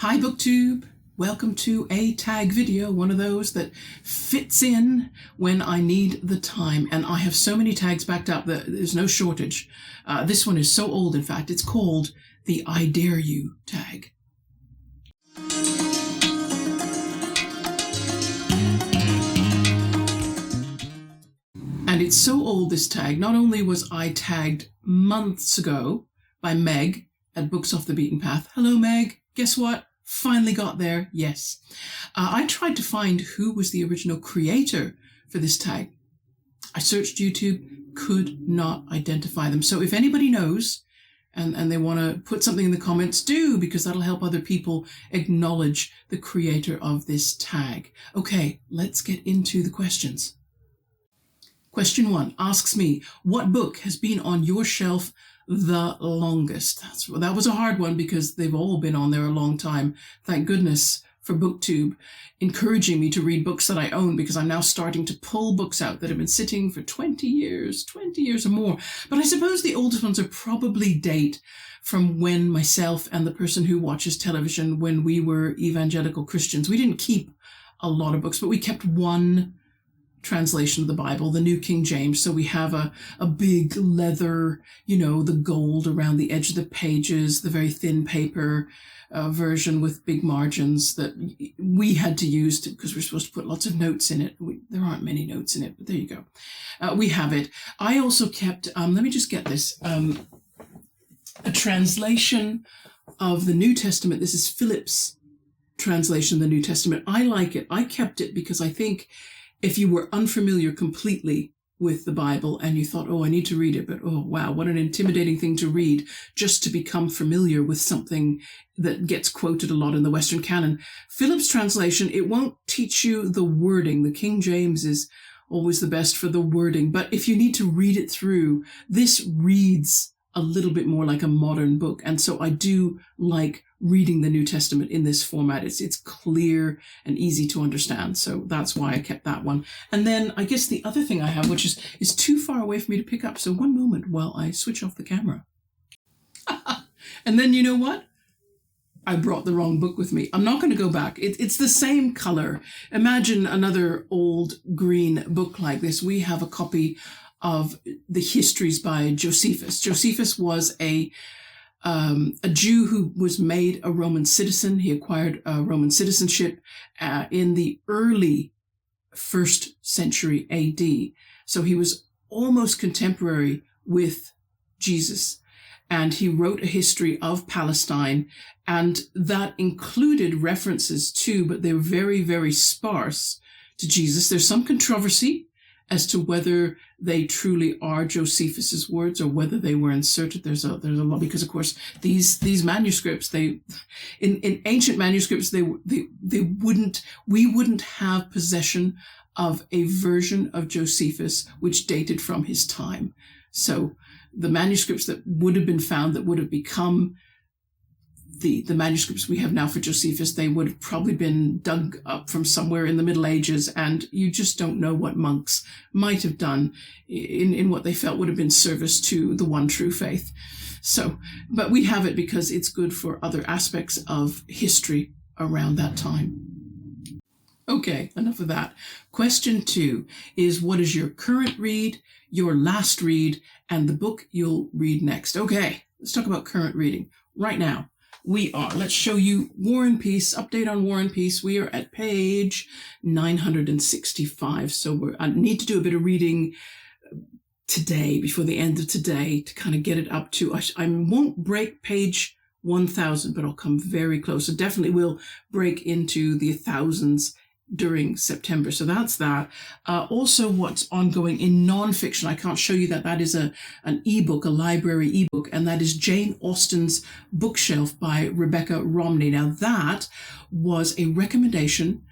Hi BookTube, welcome to a tag video, one of those that fits in when I need the time, and I have so many tags backed up that there's no shortage. This one is so old, in fact, it's called the I Dare You tag. And it's so old, this tag. Not only was I tagged months ago by Meg at Books Off the Beaten Path. Hello Meg, guess what? Finally got there, yes. I tried to find who was the original creator for this tag. I searched YouTube, could not identify them. So if anybody knows and they want to put something in the comments, do, because that'll help other people acknowledge the creator of this tag. Okay, let's get into the questions. Question 1 asks me, what book has been on your shelf the longest? That was a hard one because they've all been on there a long time. Thank goodness for BookTube encouraging me to read books that I own, because I'm now starting to pull books out that have been sitting for 20 years or more. But I suppose the oldest ones are probably date from when myself and the person who watches television, when we were evangelical Christians, we didn't keep a lot of books, but we kept one translation of the Bible, the New King James. So we have a big leather, the gold around the edge of the pages, the very thin paper version with big margins that we had to use because we're supposed to put lots of notes in it. There aren't many notes in it, but there you go. We have it. I also kept, let me just get this, a translation of the New Testament. This is Philip's translation of the New Testament. I like it. I kept it because I think if you were unfamiliar completely with the Bible and you thought, oh, I need to read it, but oh, wow, what an intimidating thing to read just to become familiar with something that gets quoted a lot in the Western canon. Philip's translation, it won't teach you the wording. The King James is always the best for the wording. But if you need to read it through, this reads a little bit more like a modern book. And so I do like reading the New Testament in this format. It's clear and easy to understand. So that's why I kept that one. And then I guess the other thing I have, which is too far away for me to pick up. So one moment while I switch off the camera. And then you know what? I brought the wrong book with me. I'm not going to go back. It's the same color. Imagine another old green book like this. We have a copy of the Histories by Josephus. Josephus was a Jew who was made a Roman citizen. He acquired Roman citizenship in the early 1st century AD. So he was almost contemporary with Jesus. And he wrote a history of Palestine, and that included references to, but they were very, very sparse, to Jesus. There's some controversy as to whether they truly are Josephus's words or whether they were inserted. There's a lot, because of course these manuscripts, in ancient manuscripts, we wouldn't have possession of a version of Josephus which dated from his time. So the manuscripts that would have been found, that would have become the manuscripts we have now for Josephus, they would have probably been dug up from somewhere in the Middle Ages, and you just don't know what monks might have done in what they felt would have been service to the one true faith. So, but we have it because it's good for other aspects of history around that time. Okay, enough of that. Question 2 is, what is your current read, your last read, and the book you'll read next? Okay, let's talk about current reading right now. Let's show you War and Peace, update on War and Peace. We are at page 965. So I need to do a bit of reading today, before the end of today, to kind of get it up to, I won't break page 1000, but I'll come very close. It definitely will break into the thousands during September. So that's that. Also, what's ongoing in nonfiction, I can't show you that. That is an ebook, a library ebook, and that is Jane Austen's Bookshelf by Rebecca Romney. Now, that was a recommendation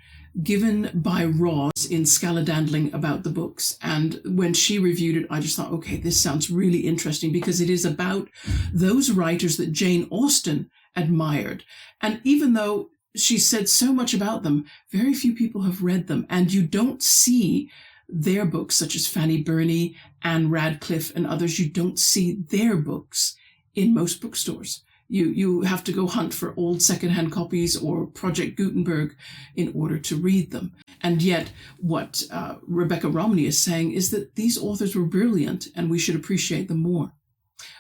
given by Roz in Scaladandling about the books. And when she reviewed it, I just thought, okay, this sounds really interesting, because it is about those writers that Jane Austen admired. And even though she said so much about them, very few people have read them, and you don't see their books, such as Fanny Burney, Anne Radcliffe, and others. You don't see their books in most bookstores. You have to go hunt for old secondhand copies or Project Gutenberg in order to read them. And yet what Rebecca Romney is saying is that these authors were brilliant and we should appreciate them more.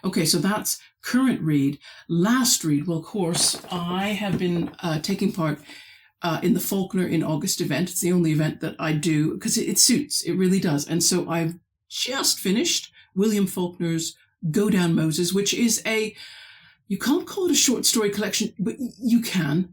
Okay, so that's current read. Last read, well, of course, I have been taking part in the Faulkner in August event. It's the only event that I do because it suits, it really does. And so I've just finished William Faulkner's Go Down Moses, which is you can't call it a short story collection, but you can.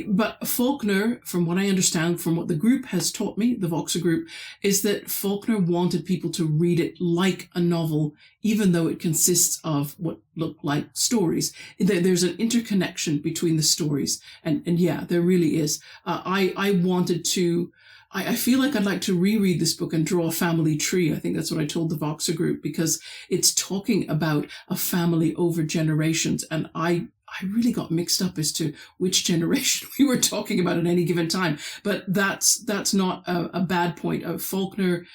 But Faulkner, from what I understand, from what the group has taught me, the Voxer group, is that Faulkner wanted people to read it like a novel, even though it consists of what look like stories. There's an interconnection between the stories. And yeah, there really is. I wanted to... I feel like I'd like to reread this book and draw a family tree. I think that's what I told the Voxer group, because it's talking about a family over generations. And I really got mixed up as to which generation we were talking about at any given time. But that's not a bad point. Faulkner,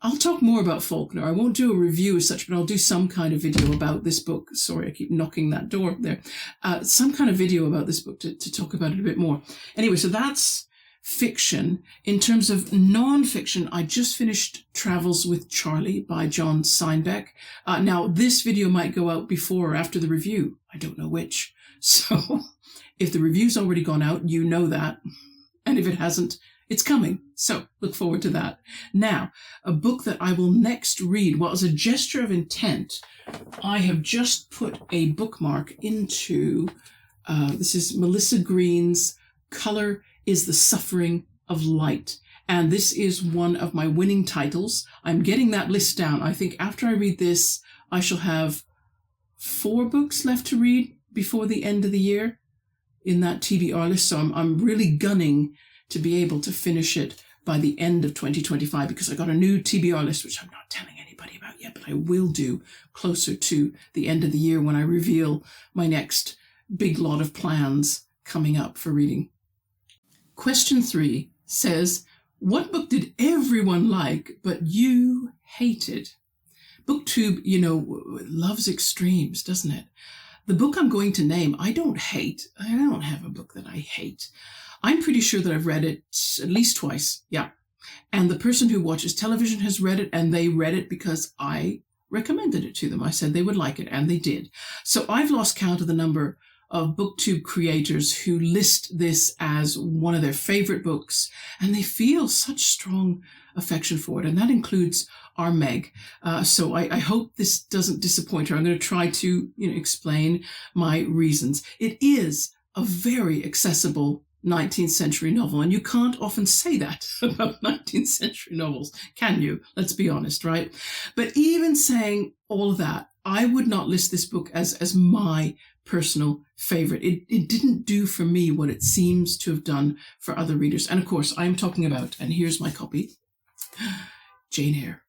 I'll talk more about Faulkner. I won't do a review as such, but I'll do some kind of video about this book. Sorry, I keep knocking that door there. Some kind of video about this book to talk about it a bit more. Anyway, so that's fiction. In terms of non-fiction, I just finished Travels with Charlie by John Steinbeck. Now, this video might go out before or after the review. I don't know which. So if the review's already gone out, you know that. And if it hasn't, it's coming. So look forward to that. Now, a book that I will next read, well, as a gesture of intent, I have just put a bookmark into, this is Melissa Green's Color is the Suffering of Light. And this is one of my winning titles. I'm getting that list down. I think after I read this, I shall have 4 books left to read before the end of the year in that TBR list. So I'm really gunning to be able to finish it by the end of 2025, because I got a new TBR list, which I'm not telling anybody about yet, but I will do closer to the end of the year when I reveal my next big lot of plans coming up for reading. Question 3 says, what book did everyone like, but you hated? BookTube, loves extremes, doesn't it? The book I'm going to name, I don't hate. I don't have a book that I hate. I'm pretty sure that I've read it at least twice. Yeah. And the person who watches television has read it, and they read it because I recommended it to them. I said they would like it, and they did. So I've lost count of the number of BookTube creators who list this as one of their favorite books, and they feel such strong affection for it, and that includes our Meg. So I hope this doesn't disappoint her. I'm going to try to explain my reasons. It is a very accessible 19th century novel, and you can't often say that about 19th century novels, can you? Let's be honest, right? But even saying all of that, I would not list this book as my personal favorite. It didn't do for me what it seems to have done for other readers. And of course, I'm talking about, and here's my copy, Jane Eyre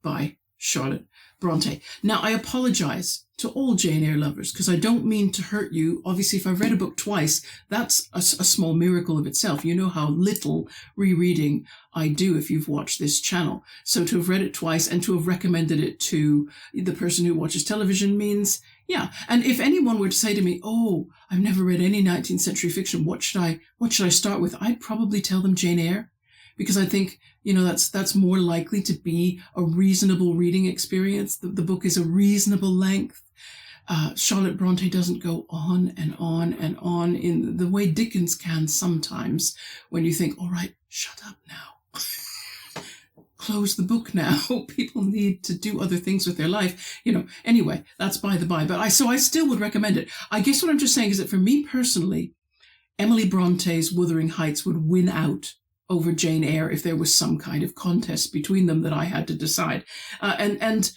by Charlotte Bronte. Now, I apologize to all Jane Eyre lovers, because I don't mean to hurt you. Obviously, if I've read a book twice, that's a small miracle of itself. You know how little rereading I do if you've watched this channel. So to have read it twice and to have recommended it to the person who watches television means, yeah. And if anyone were to say to me, oh, I've never read any 19th century fiction, what should I start with? I'd probably tell them Jane Eyre, because I think, that's more likely to be a reasonable reading experience. The book is a reasonable length. Charlotte Bronte doesn't go on and on and on in the way Dickens can sometimes, when you think, all right, shut up now. Close the book now. People need to do other things with their life. Anyway, that's by the by. But I still would recommend it. I guess what I'm just saying is that for me personally, Emily Bronte's Wuthering Heights would win out over Jane Eyre if there was some kind of contest between them that I had to decide. And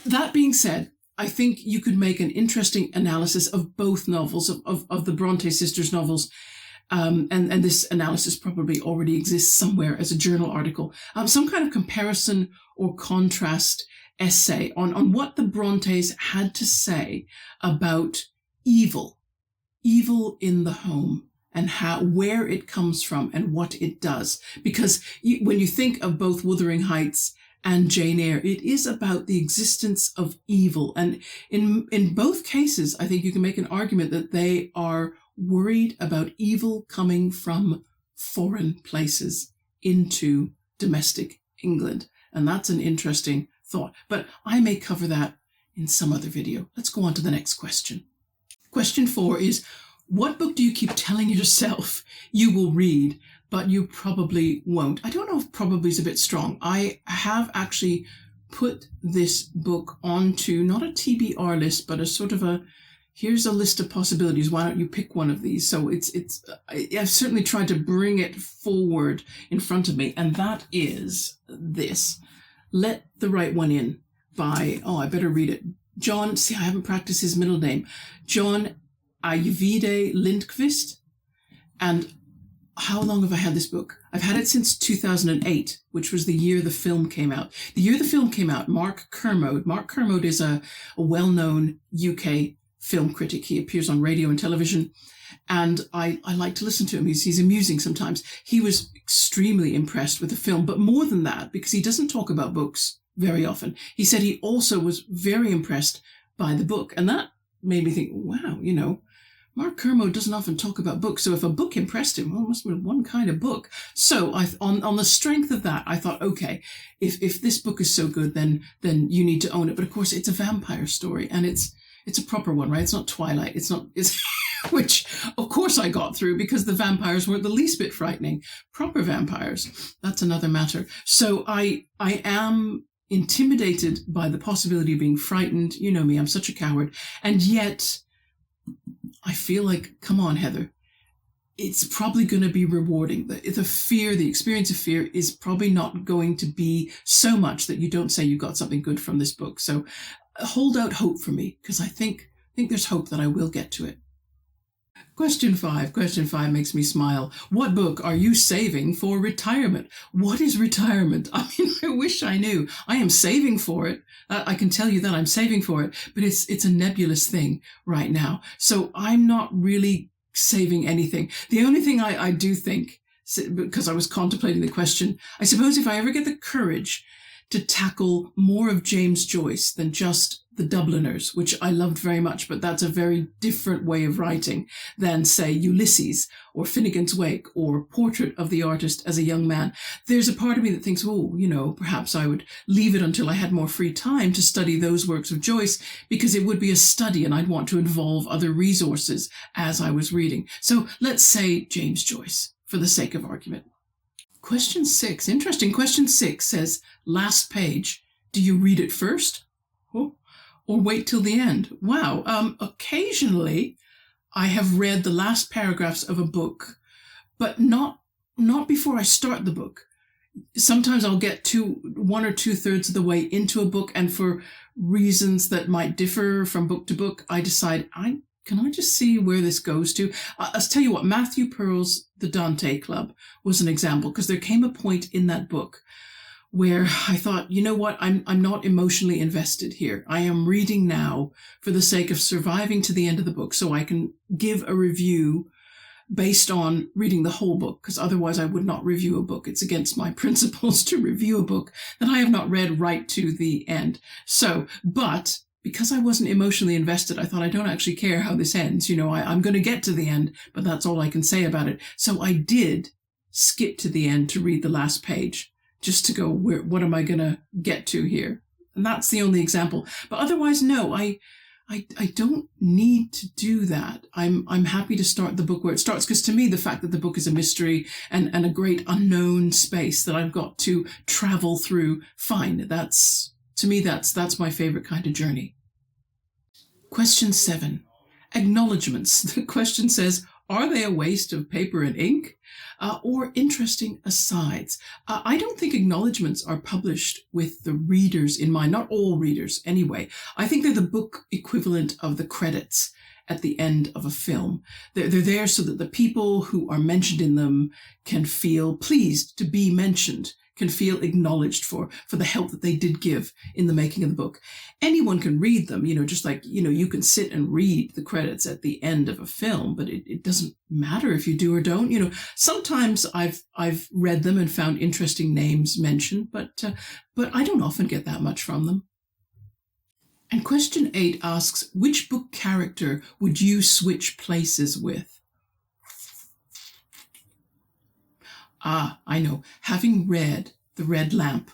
that being said, I think you could make an interesting analysis of both novels, of the Bronte sisters' novels. And this analysis probably already exists somewhere as a journal article. Some kind of comparison or contrast essay on what the Brontes had to say about evil in the home, and where it comes from and what it does. Because when you think of both Wuthering Heights and Jane Eyre. It is about the existence of evil. And in both cases, I think you can make an argument that they are worried about evil coming from foreign places into domestic England. And that's an interesting thought. But I may cover that in some other video. Let's go on to the next question. Question 4 is, what book do you keep telling yourself you will read, but you probably won't? I don't know if probably is a bit strong. I have actually put this book onto not a TBR list, but a sort of a, here's a list of possibilities. Why don't you pick one of these? So I've certainly tried to bring it forward in front of me. And that is this, Let the Right One In by, I better read it. John, see, I haven't practiced his middle name. John Ajvide Lindqvist. And how long have I had this book? I've had it since 2008, which was the year the film came out. The year the film came out, Mark Kermode is a well-known UK film critic. He appears on radio and television, and I like to listen to him. He's amusing sometimes. He was extremely impressed with the film, but more than that, because he doesn't talk about books very often, he said he also was very impressed by the book. And that made me think, wow, Mark Kermode doesn't often talk about books. So if a book impressed him, well, it must have been one kind of book. So on the strength of that, I thought, okay, if this book is so good, then you need to own it. But of course, it's a vampire story, and it's a proper one, right? It's not Twilight. It's which of course I got through because the vampires weren't the least bit frightening. Proper vampires, that's another matter. So I am intimidated by the possibility of being frightened. You know me, I'm such a coward. And yet I feel like, come on, Heather, it's probably going to be rewarding. The fear, the experience of fear is probably not going to be so much that you don't say you got something good from this book. So hold out hope for me, because I think there's hope that I will get to it. Question 5 makes me smile. What book are you saving for retirement? What is retirement? I mean, I wish I knew. I am saving for it. I can tell you that I'm saving for it, but it's a nebulous thing right now. So I'm not really saving anything. The only thing I do think, because I was contemplating the question, I suppose if I ever get the courage to tackle more of James Joyce than just The Dubliners, which I loved very much, but that's a very different way of writing than, say, Ulysses or Finnegan's Wake or Portrait of the Artist as a Young Man. There's a part of me that thinks, perhaps I would leave it until I had more free time to study those works of Joyce, because it would be a study and I'd want to involve other resources as I was reading. So let's say James Joyce, for the sake of argument. Question 6, interesting. Question 6 says, last page, do you read it first? Or wait till the end? Wow. Occasionally I have read the last paragraphs of a book, but not before I start the book. Sometimes I'll get to 1 or 2/3 of the way into a book, and for reasons that might differ from book to book, I decide, can I just see where this goes to? I'll tell you what, Matthew Pearl's The Dante Club was an example, because there came a point in that book where I thought, you know what, I'm not emotionally invested here. I am reading now for the sake of surviving to the end of the book so I can give a review based on reading the whole book, because otherwise I would not review a book. It's against my principles to review a book that I have not read right to the end. But because I wasn't emotionally invested, I thought, I don't actually care how this ends. I'm going to get to the end, but that's all I can say about it. So I did skip to the end to read the last page, just to go, what am I going to get to here? And that's the only example. But otherwise, no, I don't need to do that. I'm happy to start the book where it starts, because to me, the fact that the book is a mystery and a great unknown space that I've got to travel through, fine. To me, that's my favorite kind of journey. Question 7, acknowledgements. The question says, are they a waste of paper and ink? Or interesting asides? I don't think acknowledgements are published with the readers in mind, not all readers anyway. I think they're the book equivalent of the credits at the end of a film. They're there so that the people who are mentioned in them can feel pleased to be mentioned, can feel acknowledged for the help that they did give in the making of the book. Anyone can read them, just like, you can sit and read the credits at the end of a film, but it doesn't matter if you do or don't. Sometimes I've read them and found interesting names mentioned, but I don't often get that much from them. And question 8 asks, which book character would you switch places with? I know. Having read The Red Lamp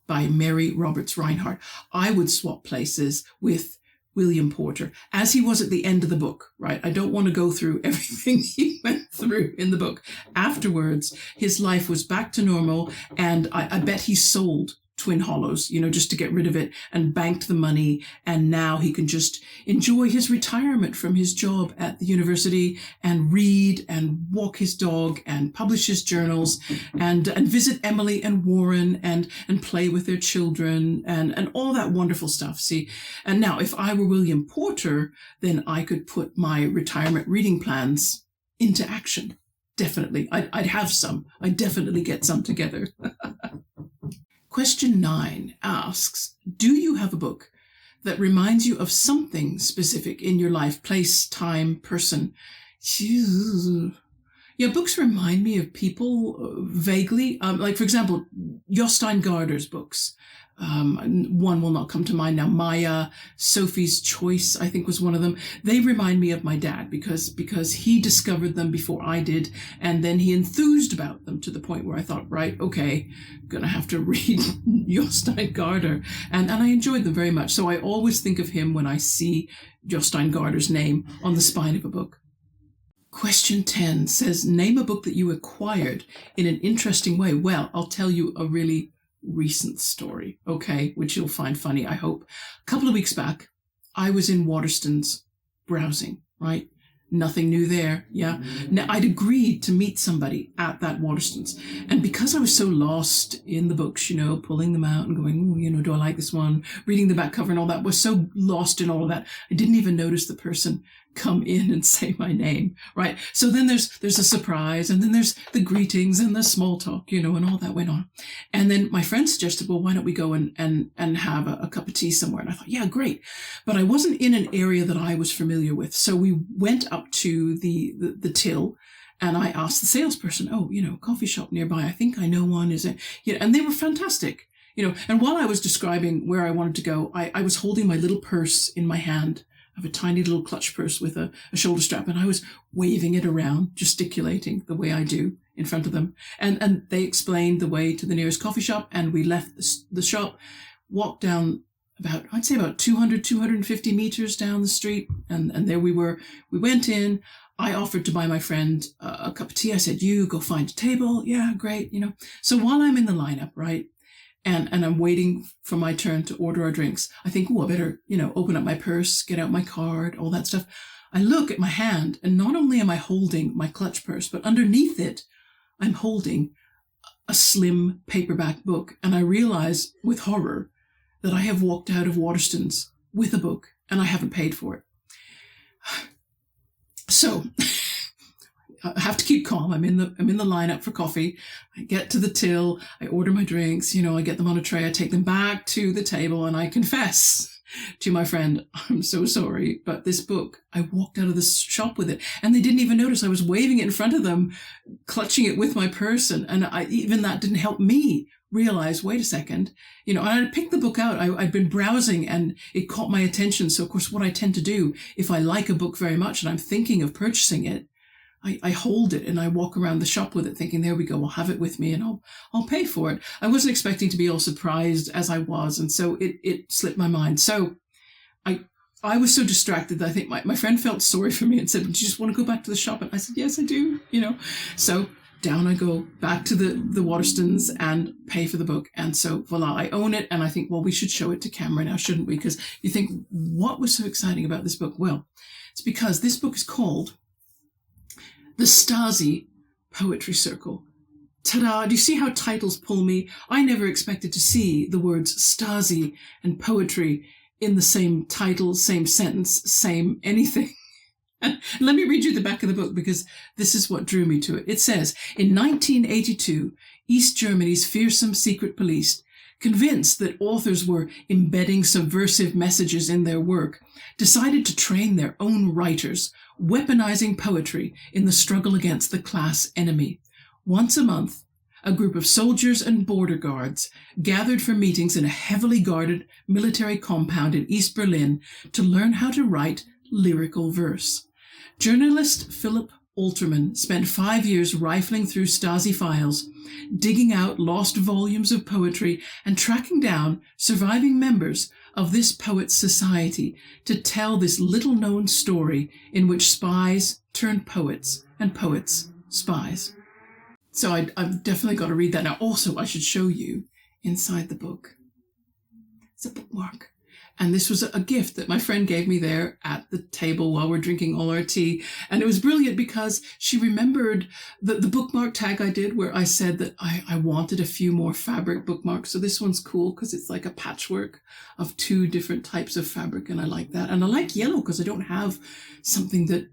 by Mary Roberts Reinhardt, I would swap places with William Porter, as he was at the end of the book, right? I don't want to go through everything he went through in the book. Afterwards, his life was back to normal, and I bet he sold Twin Hollows, just to get rid of it, and banked the money. And now he can just enjoy his retirement from his job at the university and read and walk his dog and publish his journals and visit Emily and Warren and play with their children and all that wonderful stuff. See, and now if I were William Porter, then I could put my retirement reading plans into action. Definitely. I'd have some. I'd definitely get some together. Question 9 asks, do you have a book that reminds you of something specific in your life, place, time, person? Yeah, books remind me of people vaguely. Like, for example, Jostein Gaarder's books. One will not come to mind now. Maya, Sophie's Choice, I think was one of them. They remind me of my dad because he discovered them before I did, and then he enthused about them to the point where I thought, right, okay, I'm gonna have to read Jostein Gaarder, and I enjoyed them very much. So I always think of him when I see Jostein Gaarder's name on the spine of a book. Question 10 says, name a book that you acquired in an interesting way. Well, I'll tell you a really recent story, okay, which you'll find funny, I hope. A couple of weeks back, I was in Waterstones browsing, right? Nothing new there, yeah. Now, I'd agreed to meet somebody at that Waterstones, and because I was so lost in the books, pulling them out and going, do I like this one? Reading the back cover and all that, was so lost in all of that, I didn't even notice the person come in and say my name, right? So then there's a surprise, and then there's the greetings and the small talk, and all that went on. And then my friend suggested, well, why don't we go and have a cup of tea somewhere? And I thought, yeah, great. But I wasn't in an area that I was familiar with. So we went up to the till, and I asked the salesperson, coffee shop nearby. I think I know one. Is it? And they were fantastic. And while I was describing where I wanted to go, I was holding my little purse in my hand. I have a tiny little clutch purse with a shoulder strap, and I was waving it around, gesticulating the way I do in front of them. And they explained the way to the nearest coffee shop, and we left the shop, walked down about 200, 250 meters down the street, and there we were. We went in. I offered to buy my friend a cup of tea. I said, you go find a table. Yeah, great, So while I'm in the lineup, right, and I'm waiting for my turn to order our drinks, I think, I better, open up my purse, get out my card, all that stuff. I look at my hand, and not only am I holding my clutch purse, but underneath it, I'm holding a slim paperback book. And I realize with horror that I have walked out of Waterstones with a book, and I haven't paid for it. So I have to keep calm. I'm in the lineup for coffee. I get to the till. I order my drinks. I get them on a tray. I take them back to the table, and I confess to my friend, I'm so sorry, but this book, I walked out of the shop with it, and they didn't even notice I was waving it in front of them, clutching it with my purse, and even that didn't help me realize, wait a second, and I picked the book out. I'd been browsing, and it caught my attention. So of course, what I tend to do, if I like a book very much and I'm thinking of purchasing it, I hold it and I walk around the shop with it thinking, there we go, I'll have it with me and I'll pay for it. I wasn't expecting to be all surprised as I was, and so it slipped my mind. So I was so distracted that I think my friend felt sorry for me and said, do you just want to go back to the shop? And I said, yes, I do, So down I go back to the Waterstones and pay for the book. And so voila, I own it. And I think, well, we should show it to camera now, shouldn't we? Because you think, what was so exciting about this book? Well, it's because this book is called The Stasi Poetry Circle. Ta-da! Do you see how titles pull me? I never expected to see the words Stasi and poetry in the same title, same sentence, same anything. And let me read you the back of the book because this is what drew me to it. It says, in 1982, East Germany's fearsome secret police, convinced that authors were embedding subversive messages in their work, decided to train their own writers, weaponizing poetry in the struggle against the class enemy. Once a month, a group of soldiers and border guards gathered for meetings in a heavily guarded military compound in East Berlin to learn how to write lyrical verse. Journalist Philip Alterman spent 5 years rifling through Stasi files, digging out lost volumes of poetry and tracking down surviving members of this poets' society to tell this little-known story in which spies turned poets and poets spies. So I've definitely got to read that. Now, also, I should show you inside the book. It's a bookmark. And this was a gift that my friend gave me there at the table while we're drinking all our tea. And it was brilliant because she remembered the bookmark tag I did where I said that I wanted a few more fabric bookmarks. So this one's cool because it's like a patchwork of 2 different types of fabric. And I like that. And I like yellow because I don't have something that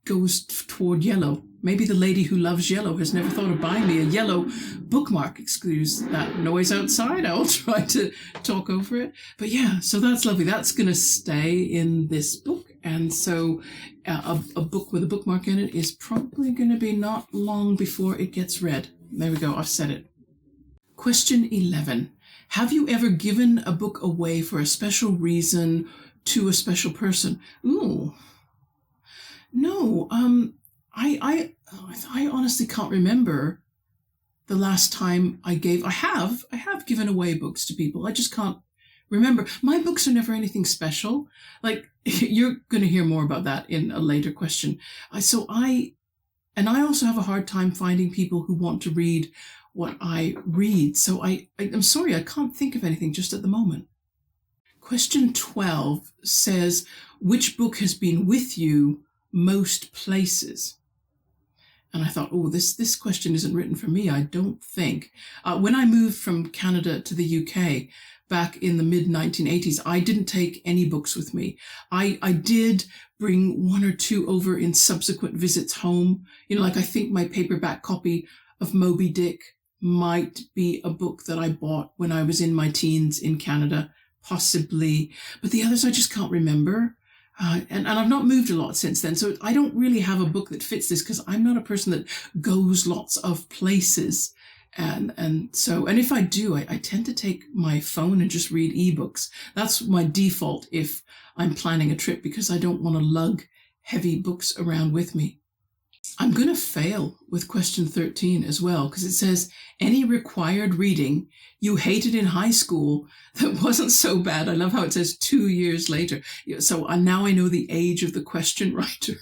goes toward yellow. Maybe the lady who loves yellow has never thought of buying me a yellow bookmark. Excuse that noise outside. I will try to talk over it. But yeah, so that's lovely. That's going to stay in this book. And so a book with a bookmark in it is probably going to be not long before it gets read. There we go. I've said it. Question 11. Have you ever given a book away for a special reason to a special person? Ooh. No, I honestly can't remember the last time I have given away books to people. I just can't remember. My books are never anything special. Like, you're going to hear more about that in a later question. I also have a hard time finding people who want to read what I read. So I'm sorry, I can't think of anything just at the moment. Question 12 says, which book has been with you most places? And I thought, this question isn't written for me, I don't think. When I moved from Canada to the UK back in the mid-1980s, I didn't take any books with me. I did bring 1 or 2 over in subsequent visits home. You know, like I think my paperback copy of Moby Dick might be a book that I bought when I was in my teens in Canada, possibly. But the others I just can't remember. And I've not moved a lot since then, so I don't really have a book that fits this because I'm not a person that goes lots of places. And if I do, I tend to take my phone and just read ebooks. That's my default if I'm planning a trip because I don't want to lug heavy books around with me. I'm going to fail with question 13 as well because it says, any required reading you hated in high school that wasn't so bad. I love how it says 2 years later. So now I know the age of the question writer.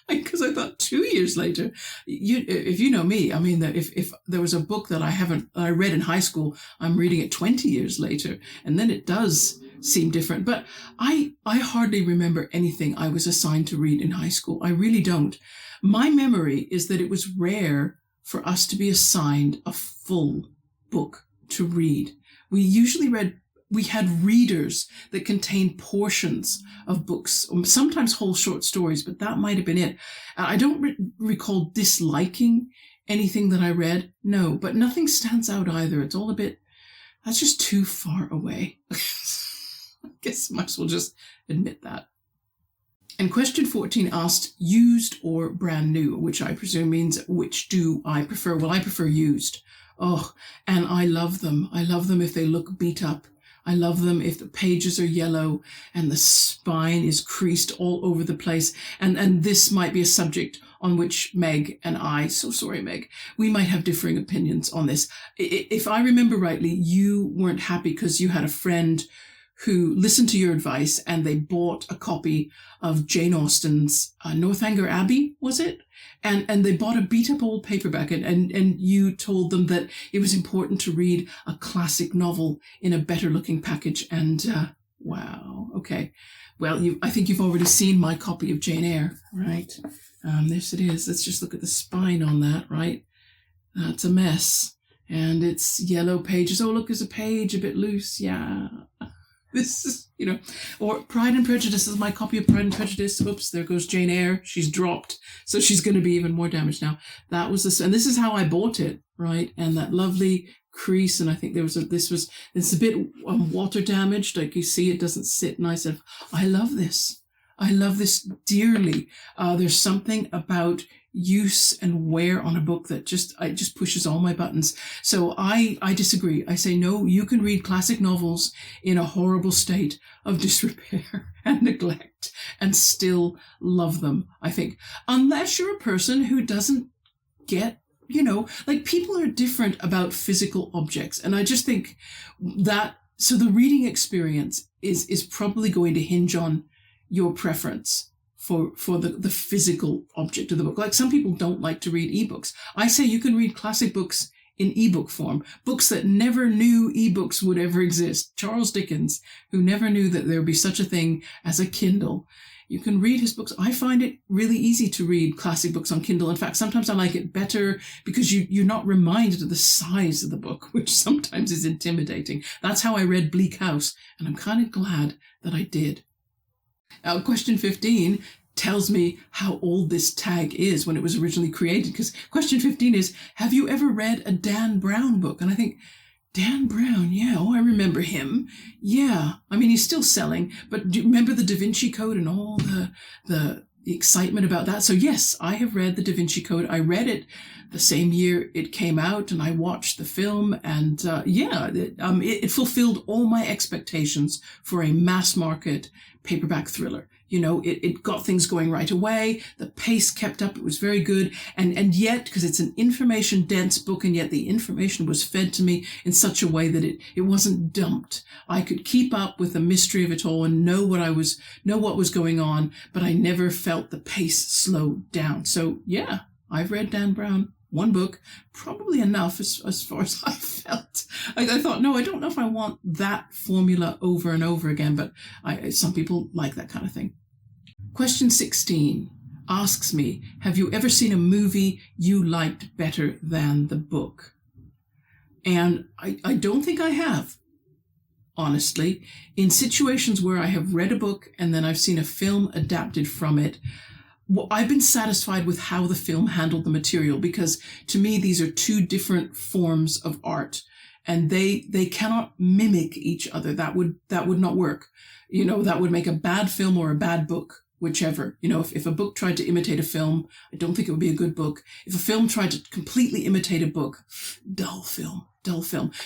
Because I thought 2 years later, if you know me, I mean, if there was a book that I read in high school, I'm reading it 20 years later, and then it does seem different. But I hardly remember anything I was assigned to read in high school. I really don't. My memory is that it was rare for us to be assigned a full book to read. We had readers that contained portions of books, sometimes whole short stories, but that might have been it. I don't recall disliking anything that I read. No, but nothing stands out either. It's all that's just too far away. I guess I might as well just admit that. And question 14 asked, used or brand new, which I presume means which do I prefer? Well, I prefer used. Oh, and I love them. I love them if they look beat up. I love them if the pages are yellow and the spine is creased all over the place. And this might be a subject on which Meg and I, so sorry, Meg, we might have differing opinions on this. If I remember rightly, you weren't happy because you had a friend who listened to your advice and they bought a copy of Jane Austen's Northanger Abbey, was it? And they bought a beat up old paperback and you told them that it was important to read a classic novel in a better looking package. And wow, okay. Well, I think you've already seen my copy of Jane Eyre, right? This it is. Let's just look at the spine on that, right? That's a mess. And it's yellow pages. Oh, look, there's a page a bit loose. Yeah. This is, or Pride and Prejudice is my copy of Pride and Prejudice. Oops, there goes Jane Eyre. She's dropped. So she's going to be even more damaged now. That was this, and this is how I bought it, right? And that lovely crease, and I think it's a bit water damaged. Like you see, it doesn't sit nice. And I love this. I love this dearly. There's something about use and wear on a book that just pushes all my buttons. So I disagree. I say, no, you can read classic novels in a horrible state of disrepair and neglect and still love them, I think. Unless you're a person who doesn't get, like people are different about physical objects. And I just think that, so the reading experience is probably going to hinge on your preference for the physical object of the book. Like some people don't like to read ebooks. I say you can read classic books in ebook form, books that never knew ebooks would ever exist. Charles Dickens, who never knew that there would be such a thing as a Kindle. You can read his books. I find it really easy to read classic books on Kindle. In fact, sometimes I like it better because you're not reminded of the size of the book, which sometimes is intimidating. That's how I read Bleak House, and I'm kind of glad that I did. Question 15 tells me how old this tag is when it was originally created, because question 15 is, have you ever read a Dan Brown book? And I think, Dan Brown, yeah, I remember him. Yeah, I mean, he's still selling, but do you remember the Da Vinci Code and all the excitement about that? So yes, I have read the Da Vinci Code. I read it the same year it came out, and I watched the film, and it fulfilled all my expectations for a mass market paperback thriller. It got things going right away. The pace kept up. It was very good. And yet, because it's an information dense book, and yet the information was fed to me in such a way that it wasn't dumped. I could keep up with the mystery of it all and know what was going on, but I never felt the pace slow down. So yeah, I've read Dan Brown. One book, probably enough as far as I felt. I thought, no, I don't know if I want that formula over and over again, but some people like that kind of thing. Question 16 asks me, have you ever seen a movie you liked better than the book? And I don't think I have, honestly. In situations where I have read a book and then I've seen a film adapted from it, well, I've been satisfied with how the film handled the material, because to me, these are two different forms of art, and they cannot mimic each other. That would not work. That would make a bad film or a bad book, whichever. If a book tried to imitate a film, I don't think it would be a good book. If a film tried to completely imitate a book, dull film.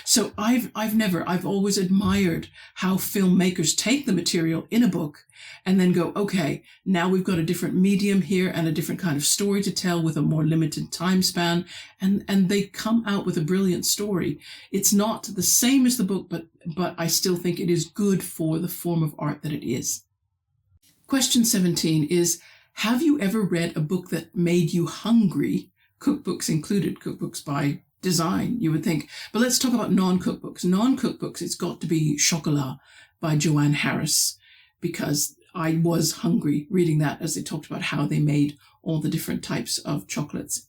So I've always admired how filmmakers take the material in a book and then go, okay, now we've got a different medium here and a different kind of story to tell with a more limited time span. And they come out with a brilliant story. It's not the same as the book, but I still think it is good for the form of art that it is. Question 17 is, have you ever read a book that made you hungry? Cookbooks included, cookbooks by design, you would think. But let's talk about non-cookbooks. Non-cookbooks, it's got to be Chocolat by Joanne Harris, because I was hungry reading that as they talked about how they made all the different types of chocolates.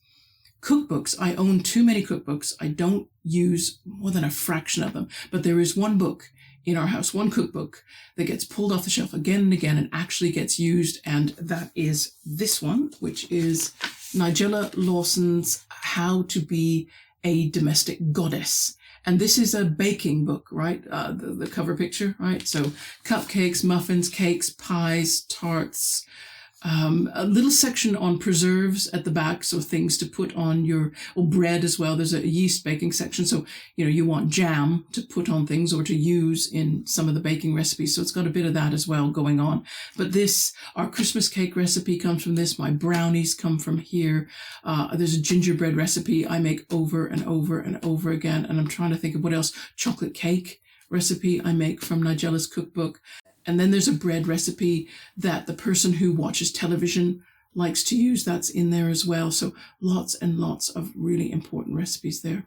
Cookbooks, I own too many cookbooks. I don't use more than a fraction of them. But there is one book in our house, one cookbook, that gets pulled off the shelf again and again and actually gets used. And that is this one, which is Nigella Lawson's How to Be a Domestic Goddess. And this is a baking book, right? The cover picture, right? So cupcakes, muffins, cakes, pies, tarts, a little section on preserves at the back. So things to put on or bread as well. There's a yeast baking section. So, you want jam to put on things or to use in some of the baking recipes. So it's got a bit of that as well going on. But our Christmas cake recipe comes from this. My brownies come from here. There's a gingerbread recipe I make over and over and over again. And I'm trying to think of what else. Chocolate cake recipe I make from Nigella's cookbook. And then there's a bread recipe that the person who watches television likes to use. That's in there as well. So lots and lots of really important recipes there.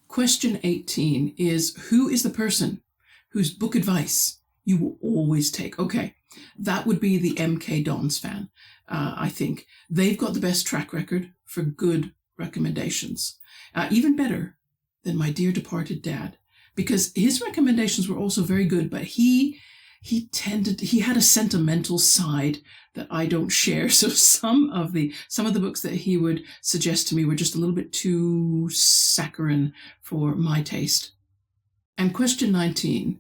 Question 18 is, who is the person whose book advice you will always take? Okay, that would be the MK Dons fan. I think they've got the best track record for good recommendations. Even better than my dear departed dad. because his recommendations were also very good, but he had a sentimental side that I don't share. So some of the books that he would suggest to me were just a little bit too saccharine for my taste. And question 19,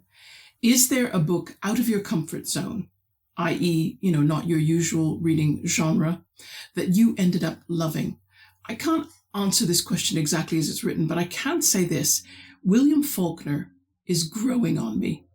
is there a book out of your comfort zone, i.e., not your usual reading genre, that you ended up loving? I can't answer this question exactly as it's written, but I can say this: William Faulkner is growing on me.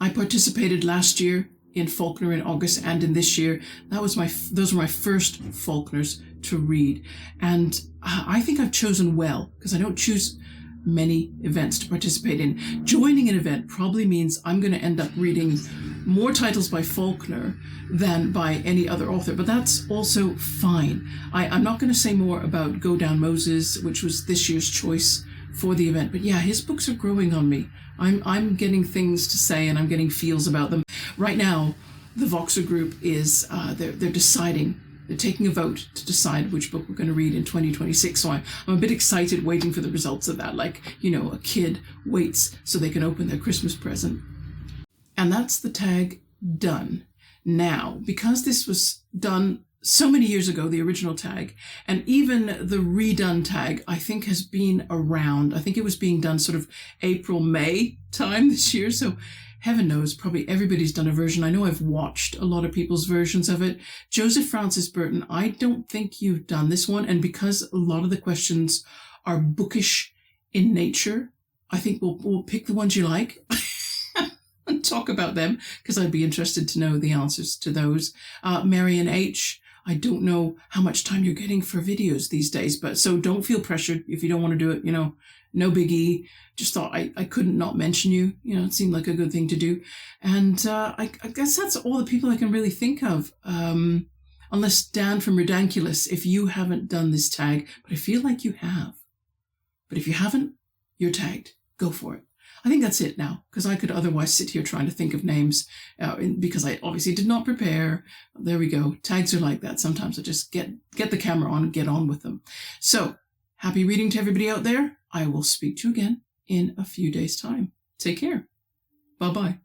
I participated last year in Faulkner in August, and in this year, those were my first Faulkners to read. And I think I've chosen well, because I don't choose many events to participate in. Joining an event probably means I'm going to end up reading more titles by Faulkner than by any other author, but that's also fine. I'm not going to say more about Go Down Moses, which was this year's choice for the event, but yeah, his books are growing on me. I'm getting things to say, and I'm getting feels about them. Right now, the Voxer group is they're deciding. They're taking a vote to decide which book we're going to read in 2026. So I'm a bit excited, waiting for the results of that. Like, a kid waits so they can open their Christmas present. And that's the tag done. Now, because this was done so many years ago, the original tag, and even the redone tag, I think has been around. I think it was being done sort of April, May time this year. So heaven knows, probably everybody's done a version. I know I've watched a lot of people's versions of it. Joseph Francis Burton, I don't think you've done this one. And because a lot of the questions are bookish in nature, I think we'll pick the ones you like and talk about them, because I'd be interested to know the answers to those. Marion H., I don't know how much time you're getting for videos these days, but so don't feel pressured if you don't want to do it, no biggie. Just thought I couldn't not mention you. It seemed like a good thing to do. And I guess that's all the people I can really think of. Unless Dan from Ridiculous, if you haven't done this tag, but I feel like you have. But if you haven't, you're tagged. Go for it. I think that's it now, because I could otherwise sit here trying to think of names because I obviously did not prepare. There we go. Tags are like that. Sometimes I just get the camera on and get on with them. So happy reading to everybody out there. I will speak to you again in a few days' time. Take care. Bye-bye.